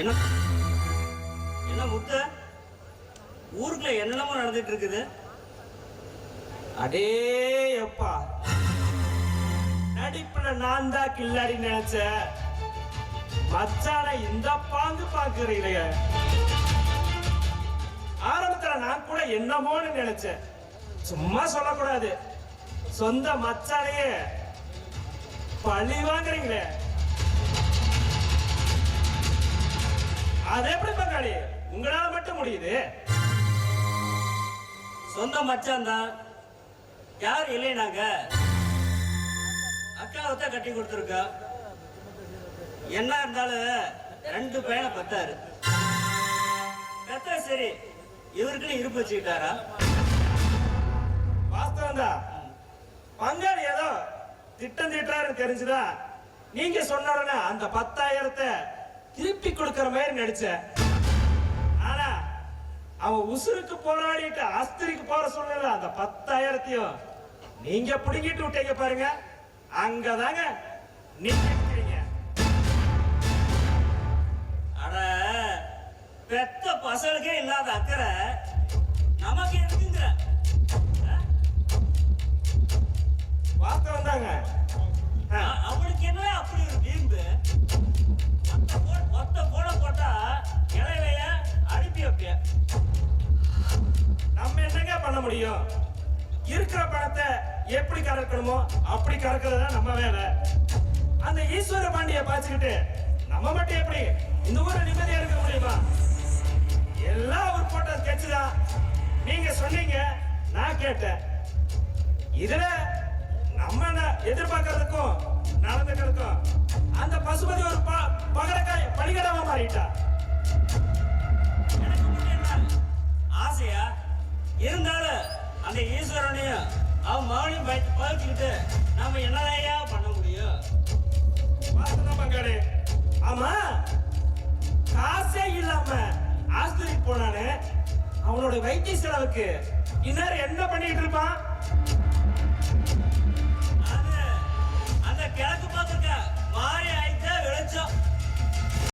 என்ன என்ன முத்த ஊருக்குள்ள என்னென்னமோ நடந்துட்டு இருக்குது. அடே அப்பா, நடிப்புல நான் தான் கில்லாடி நினைச்ச மச்சான இந்த பாங்கு பாக்குறீங்க. ஆரம்பத்துல நான் கூட என்னமோன்னு நினைச்சேன். சும்மா சொல்லக்கூடாது, சொந்த மச்சானையே பழி வாங்குறீங்களே. அது எப்படி பங்காளி உங்களால மட்டும் முடியுது? சொந்த மச்சான் தான், யார் இல்லைனாங்க. அக்காவத்தை கட்டி கொடுத்துருக்கா. என்ன இருந்தாலும் 2 பையனை பெத்தாரு. பெத்தா சரி, இவருக்குன்னு இருப்பு வச்சுக்கிட்டாரா? வாஸ்தவம் தான். பங்காளி ஏதோ திட்டம் தீட்டாருன்னு தெரிஞ்சுதா நீங்க சொன்ன உடனே அந்த 10,000 திருப்பி கொடுக்கிற மாதிரி நடிச்ச. ஆனா அவன் உசுருக்கு போராடிட்டு ஆஸ்திரிக்கு போற சொன்ன அந்த 10,000 நீங்க பிடிங்கிட்டு விட்டீங்க பாருங்க. அங்கதாங்க நீங்க இருக்கிறீங்க. அட, பெத்த பசங்களுக்கே இல்லாத அக்கறை நமக்கு இருக்குங்கிற. வாஸ்தவம் தாங்க. அவனுக்கு என்ன அப்படி ஒரு வீம்பு? மொத்த போட போட்டா இலையிலைய அனுப்பி வைப்பிய. நம்ம என்னங்க பண்ண முடியும்? இருக்கிற பணத்தை எப்படி கறக்கணுமோ அப்படி கறக்கிறதா நம்ம வேலை. அந்த ஈஸ்வர பாண்டிய பாய்ச்சிக்கிட்டு நம்ம மட்டும் எப்படி இந்த ஊரை நிம்மதியா இருக்க முடியுமா? எல்லாம் அவர் போட்ட ஸ்கெட்ச் தான். நீங்க சொன்னீங்க, நான் கேட்டேன். இதுல நம்ம எதிர்பார்க்கறதுக்கும் நடந்துக்கிறதுக்கும் அந்த பசுபதி ஒரு பகரக்காய் பலிகடாம மாறிட்டா. எனக்கு மட்டும் என்ன ஆசையா இருந்தாலும் அந்த ஈஸ்வரனையும் அவன் மகனையும் பகிர்ந்துக்கிட்டு நாம என்னதையா பண்ண முடியும்? வாசன பங்காளி. ஆமா, காசே இல்லாம ஆஸ்திரிக்கு போனானே, அவனோட வைத்திய செலவுக்கு இந்நேரம் என்ன பண்ணிட்டு இருப்பான்? அது அந்த கிழக்கு பார்த்துருக்க மாறி ஆயிட்டா வெளிச்சம்.